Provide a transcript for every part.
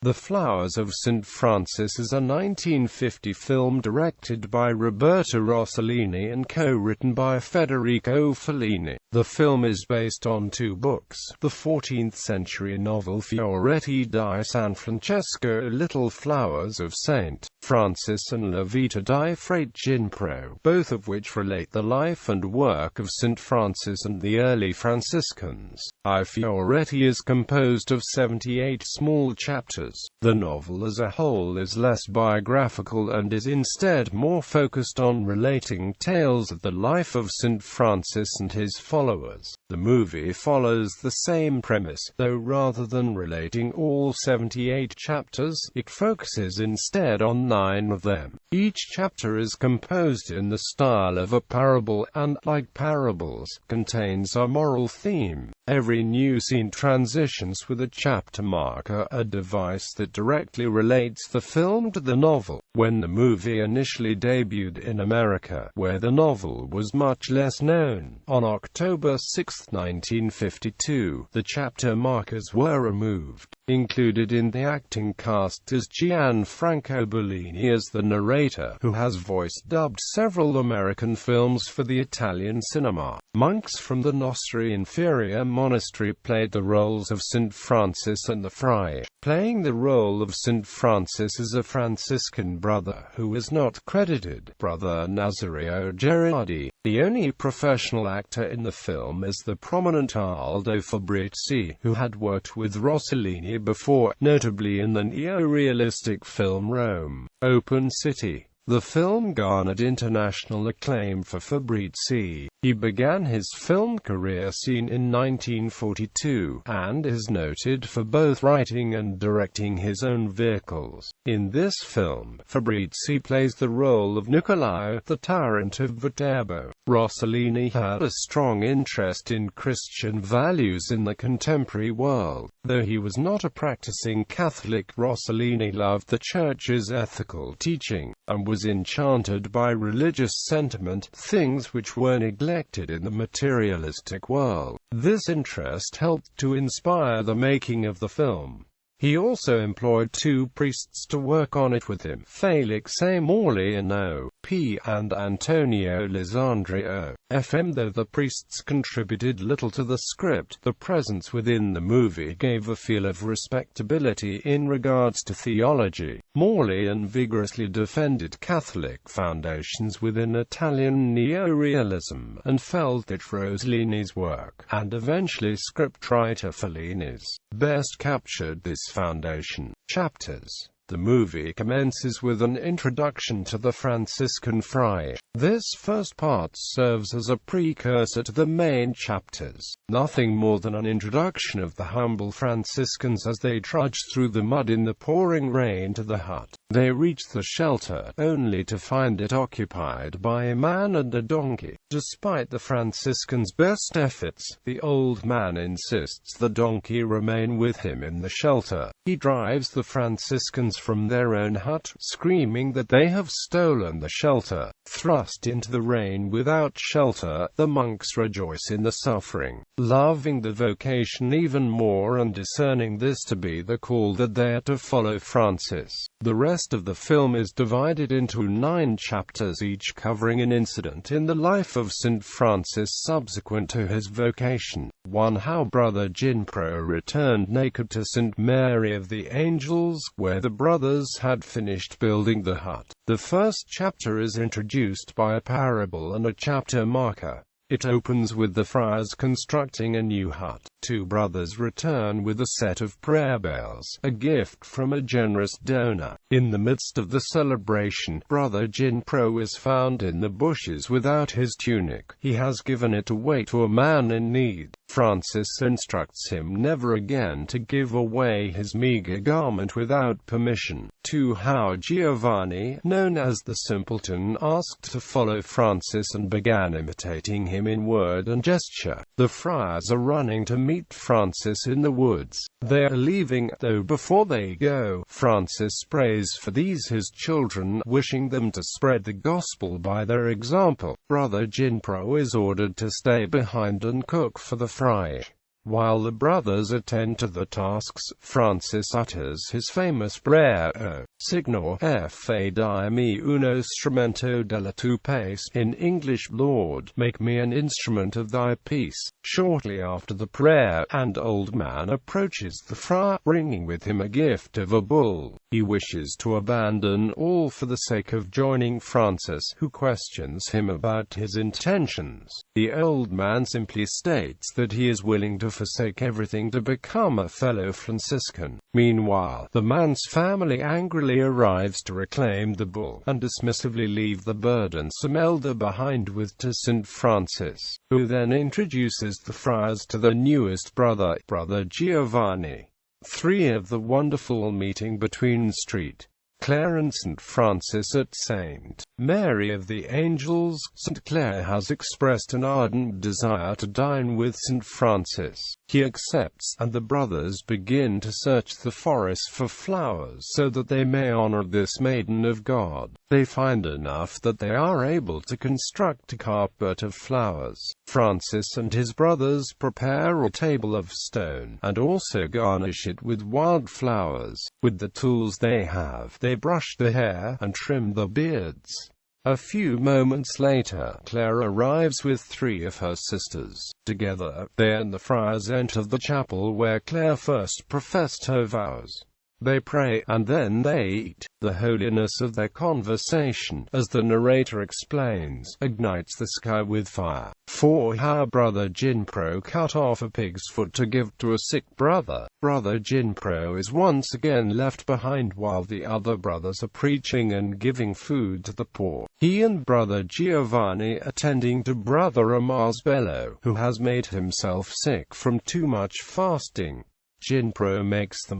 The Flowers of St. Francis is a 1950 film directed by Roberto Rossellini and co-written by Federico Fellini. The film is based on two books: the 14th-century novel Fioretti.The San Francesco, Little Flowers of St. Francis, and Vita di Frate Ginepro, both of which relate the life and work of St. Francis and the early Franciscans. Fioretti is composed of 78 small chapters. The novel as a whole is less biographical and is instead more focused on relating tales of the life of St. Francis and his followers. The movie follows the same premise, though rather than relating all 78 chapters, it focuses instead on 9 of them. Each chapter is composed in the style of a parable and, like parables, contains a moral theme. Every new scene transitions with a chapter marker, a device that directly relates the film to the novel. When the movie initially debuted in America, where the novel was much less known, on October 6, 1952, the chapter markers were removed. Included in the acting cast is Gianfranco Bellini as the narrator, who has voice-dubbed several American films for the Italian cinema. Monks from the Nostri Inferior Monastery played the roles of St. Francis and the Frate. Playing the role of St. Francis is a Franciscan brother who is not credited, Brother Nazario Gerardi. The only professional actor in the film is the prominent Aldo Fabrizi, who had worked with Rossellini before, notably in the neo-realistic film Rome, Open City. The film garnered international acclaim for Fabrizi. He began his film career scene in 1942, and is noted for both writing and directing his own vehicles. In this film, Fabrizi plays the role of Niccolò, the tyrant of Viterbo. Rossellini had a strong interest in Christian values in the contemporary world. Though he was not a practicing Catholic, Rossellini loved the Church's ethical teaching, and was enchanted by religious sentiment, things which were neglected in the materialistic world. This interest helped to inspire the making of the film. He also employed 2 priests to work on it with him: Felice Morliano, P., and Antonio Lisandro, FM. Though the priests contributed little to the script, the presence within the movie gave a feel of respectability in regards to theology. Morliano vigorously defended Catholic foundations within Italian neo-realism, and felt that Rossellini's work, and eventually scriptwriter Fellini's, best captured this foundation. Chapters. The movie commences with an introduction to the Franciscan Frate. This first part serves as a precursor to the main chapters. Nothing more than an introduction of the humble Franciscans as they trudge through the mud in the pouring rain to the hut. They reach the shelter, only to find it occupied by a man and a donkey. Despite the Franciscans' best efforts, the old man insists the donkey remain with him in the shelter. He drives the Franciscans from their own hut, screaming that they have stolen the shelter. Thrust into the rain without shelter, the monks rejoice in the suffering, loving the vocation even more and discerning this to be the call that they are to follow Francis. The rest of the film is divided into 9 chapters, each covering an incident in the life of St. Francis subsequent to his vocation. 1. How Brother Ginepro returned naked to St. Mary of the Angels, where the brothers had finished building the hut. The first chapter is introduced by a parable and a chapter marker. It opens with the friars constructing a new hut. 2 brothers return with a set of prayer bells, a gift from a generous donor. In the midst of the celebration, Brother Ginepro is found in the bushes without his tunic. He has given it away to a man in need. Francis instructs him never again to give away his meager garment without permission. 2. How Giovanni, known as the Simpleton, asked to follow Francis and began imitating him in word and gesture. The friars are running to meet Francis in the woods. They are leaving, though before they go, Francis prays for these his children, wishing them to spread the gospel by their example. Brother Ginepro is ordered to stay behind and cook for the Frate. While the brothers attend to the tasks, Francis utters his famous prayer, O Signor, fai me uno strumento della tua pace, in English, Lord, make me an instrument of thy peace. Shortly after the prayer, an old man approaches the friar, bringing with him a gift of a bull. He wishes to abandon all for the sake of joining Francis, who questions him about his intentions. The old man simply states that he is willing to forsake everything to become a fellow Franciscan. Meanwhile, the man's family angrily arrives to reclaim the bull, and dismissively leave the burdensome elder behind with to St. Francis, who then introduces the friars to the newest brother, Brother Giovanni. 3 of the wonderful meeting between St. Clare and St. Francis at St. Mary of the Angels. St. Clare has expressed an ardent desire to dine with St. Francis. He accepts, and the brothers begin to search the forest for flowers so that they may honor this maiden of God. They find enough that they are able to construct a carpet of flowers. Francis and his brothers prepare a table of stone, and also garnish it with wild flowers. With the tools they have, they brush the hair, and trim the beards. A few moments later, Clare arrives with 3 of her sisters. Together, they and the friars enter the chapel where Clare first professed her vows. They pray, and then they eat. The holiness of their conversation, as the narrator explains, ignites the sky with fire. For how Brother Ginepro cut off a pig's foot to give to a sick brother. Brother Ginepro is once again left behind while the other brothers are preaching and giving food to the poor. He and Brother Giovanni attending to Brother Bello, who has made himself sick from too much fasting. Ginepro makes the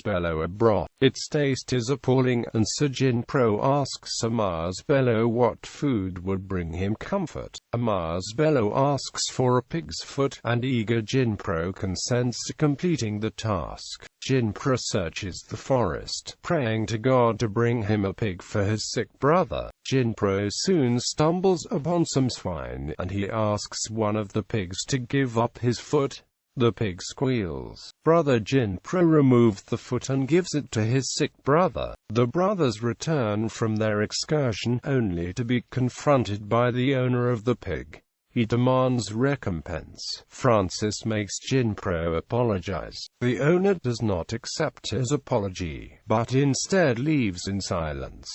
Bello a broth. Its taste is appalling, and Sir Ginepro asks Bello what food would bring him comfort. Bello asks for a pig's foot, and eager Ginepro consents to completing the task. Ginepro searches the forest, praying to God to bring him a pig for his sick brother. Ginepro soon stumbles upon some swine, and he asks one of the pigs to give up his foot. The pig squeals. Brother Ginepro removes the foot and gives it to his sick brother. The brothers return from their excursion, only to be confronted by the owner of the pig. He demands recompense. Francis makes Ginepro apologize. The owner does not accept his apology, but instead leaves in silence.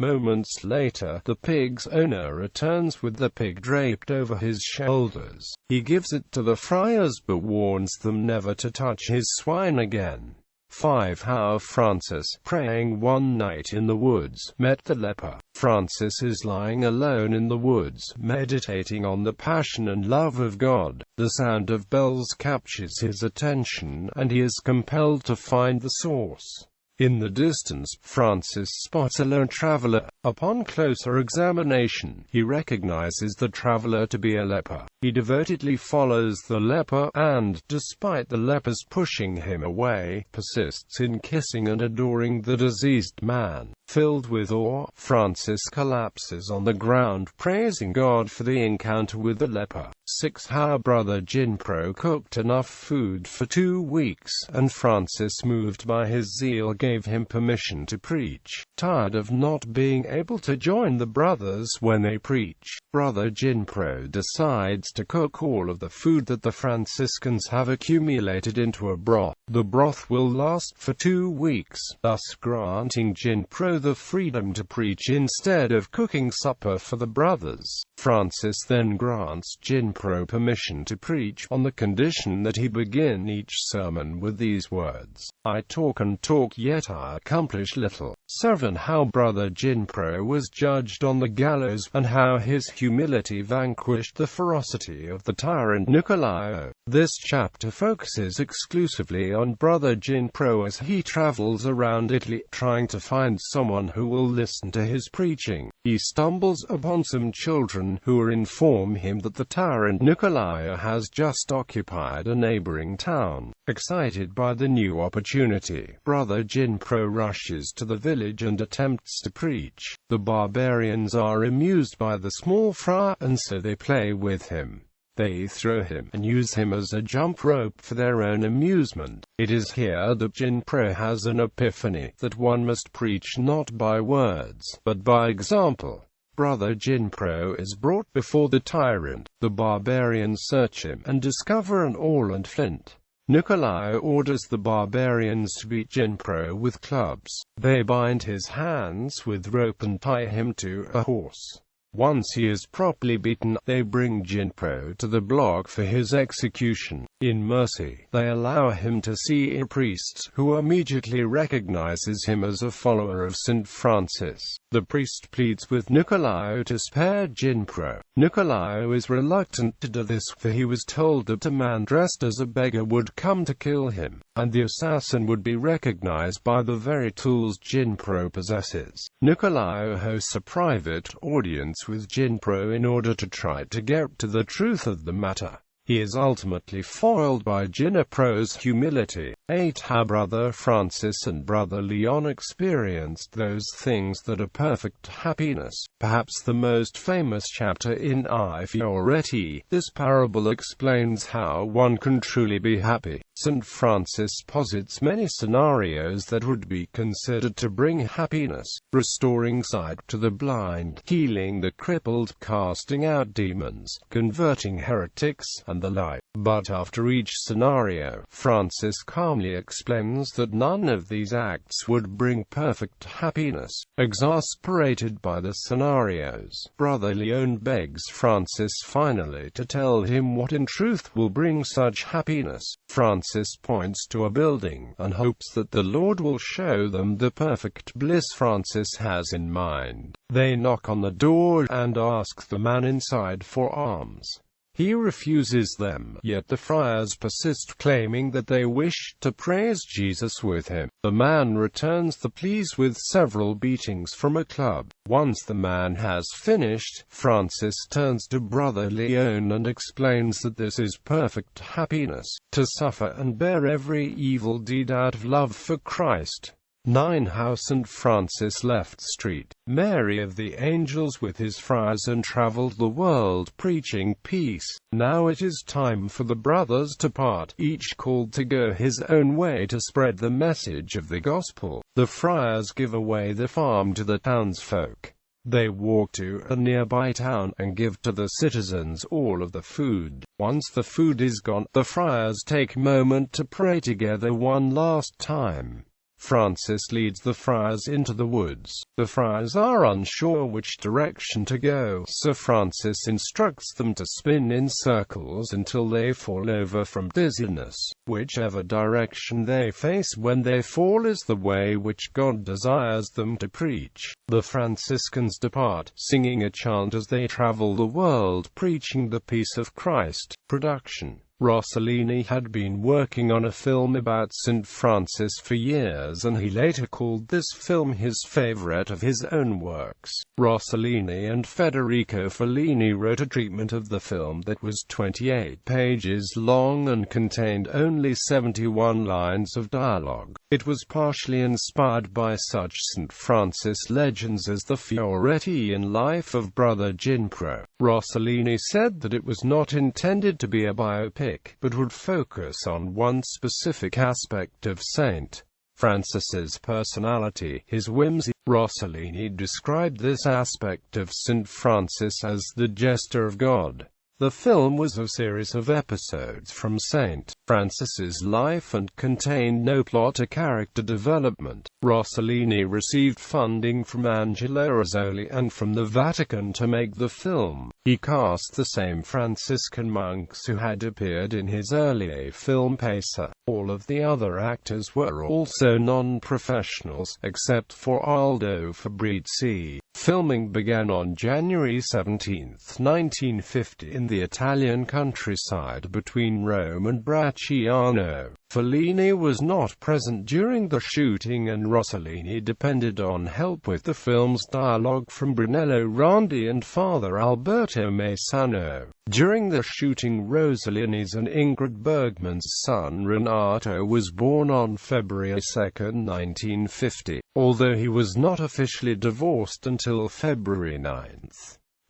Moments later, the pig's owner returns with the pig draped over his shoulders. He gives it to the friars but warns them never to touch his swine again. 5. How Francis, praying one night in the woods, met the leper. Francis is lying alone in the woods, meditating on the passion and love of God. The sound of bells captures his attention, and he is compelled to find the source. In the distance, Francis spots a lone traveler. Upon closer examination, he recognizes the traveler to be a leper. He devotedly follows the leper, and, despite the lepers pushing him away, persists in kissing and adoring the diseased man. Filled with awe, Francis collapses on the ground, praising God for the encounter with the leper. 6. How Brother Ginepro cooked enough food for 2 weeks, and Francis, moved by his zeal, gave him permission to preach. Tired of not being able to join the brothers when they preach, Brother Ginepro decides to cook all of the food that the Franciscans have accumulated into a broth. The broth will last for 2 weeks, thus granting Ginepro the freedom to preach instead of cooking supper for the brothers. Francis then grants Ginepro permission to preach, on the condition that he begin each sermon with these words: I talk and talk, yet I accomplish little. 7. How Brother Ginepro was judged on the gallows, and how his humility vanquished the ferocity of the tyrant Nicolao. This chapter focuses exclusively on Brother Ginepro as he travels around Italy, trying to find someone who will listen to his preaching. He stumbles upon some children who inform him that the tyrant Nicolao has just occupied a neighboring town. Excited by the new opportunity, Brother Ginepro rushes to the village and attempts to preach. The barbarians are amused by the small friar, and so they play with him. They throw him and use him as a jump rope for their own amusement. It is here that Ginepro has an epiphany, that one must preach not by words, but by example. Brother Ginepro is brought before the tyrant. The barbarians search him, and discover an awl and flint. Nicolae orders the barbarians to beat Ginepro with clubs. They bind his hands with rope and tie him to a horse. Once he is properly beaten, they bring Ginepro to the block for his execution. In mercy, they allow him to see a priest, who immediately recognizes him as a follower of St. Francis. The priest pleads with Nicolae to spare Ginepro. Nicolae is reluctant to do this, for he was told that a man dressed as a beggar would come to kill him, and the assassin would be recognized by the very tools Ginepro possesses. Nicolae hosts a private audience with Ginepro in order to try to get to the truth of the matter. He is ultimately foiled by Ginepro's humility. 8. How Brother Francis and Brother Leon experienced those things that are perfect happiness. Perhaps the most famous chapter in I Fioretti, this parable explains how one can truly be happy. St. Francis posits many scenarios that would be considered to bring happiness: restoring sight to the blind, healing the crippled, casting out demons, converting heretics, and the like. But after each scenario, Francis calmly explains that none of these acts would bring perfect happiness. Exasperated by the scenarios, Brother Leon begs Francis finally to tell him what in truth will bring such happiness. Francis points to a building, and hopes that the Lord will show them the perfect bliss Francis has in mind. They knock on the door, and ask the man inside for alms. He refuses them, yet the friars persist, claiming that they wish to praise Jesus with him. The man returns the pleas with several beatings from a club. Once the man has finished, Francis turns to Brother Leon and explains that this is perfect happiness, to suffer and bear every evil deed out of love for Christ. 9. How St. Francis left St. Mary of the Angels with his friars and traveled the world preaching peace. Now it is time for the brothers to part, each called to go his own way to spread the message of the gospel. The friars give away the farm to the townsfolk. They walk to a nearby town and give to the citizens all of the food. Once the food is gone, the friars take a moment to pray together one last time. Francis leads the friars into the woods. The friars are unsure which direction to go, so Francis instructs them to spin in circles until they fall over from dizziness. Whichever direction they face when they fall is the way which God desires them to preach. The Franciscans depart, singing a chant as they travel the world preaching the peace of Christ. Production. Rossellini had been working on a film about St. Francis for years, and he later called this film his favorite of his own works. Rossellini and Federico Fellini wrote a treatment of the film that was 28 pages long and contained only 71 lines of dialogue. It was partially inspired by such St. Francis legends as the Fioretti and Life of Brother Ginepro. Rossellini said that it was not intended to be a biopic, but would focus on one specific aspect of St. Francis's personality, his whimsy. Rossellini described this aspect of St. Francis as the jester of God. The film was a series of episodes from St. Francis's life and contained no plot or character development. Rossellini received funding from Angelo Rizzoli and from the Vatican to make the film. He cast the same Franciscan monks who had appeared in his earlier film Pesa. All of the other actors were also non-professionals, except for Aldo Fabrizi. Filming began on January 17, 1950 in the Italian countryside between Rome and Bracciano. Fellini was not present during the shooting, and Rossellini depended on help with the film's dialogue from Brunello Rondi and Father Alberto Maisano. During the shooting, Rossellini's and Ingrid Bergman's son Renato was born on February 2, 1950, although he was not officially divorced until February 9.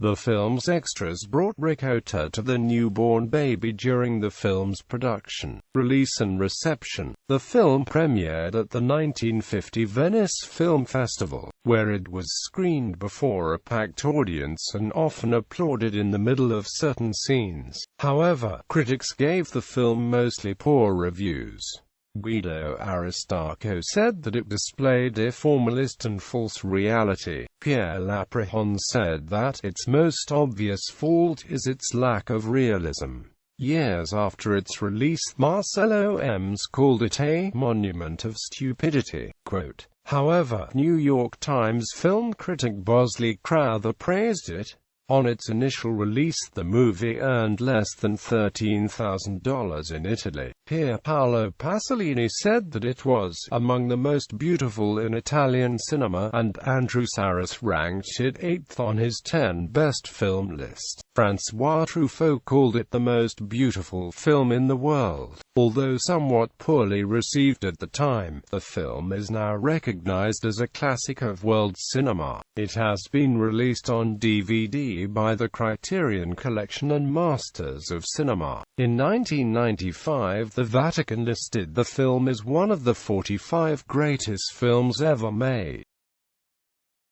The film's extras brought ricotta to the newborn baby during the film's production, release and reception. The film premiered at the 1950 Venice Film Festival, where it was screened before a packed audience and often applauded in the middle of certain scenes. However, critics gave the film mostly poor reviews. Guido Aristarco said that it displayed a formalist and false reality. Pierre Lapréhon said that its most obvious fault is its lack of realism. Years after its release, Marcelo Ems called it a monument of stupidity. Quote, however, New York Times film critic Bosley Crowther praised it. On its initial release, the movie earned less than $13,000 in Italy. Pier Paolo Pasolini said that it was among the most beautiful in Italian cinema, and Andrew Sarris ranked it 8th on his 10 best film list. François Truffaut called it the most beautiful film in the world. Although somewhat poorly received at the time, the film is now recognized as a classic of world cinema. It has been released on DVD by the Criterion Collection and Masters of Cinema. In 1995, the Vatican listed the film as one of the 45 greatest films ever made.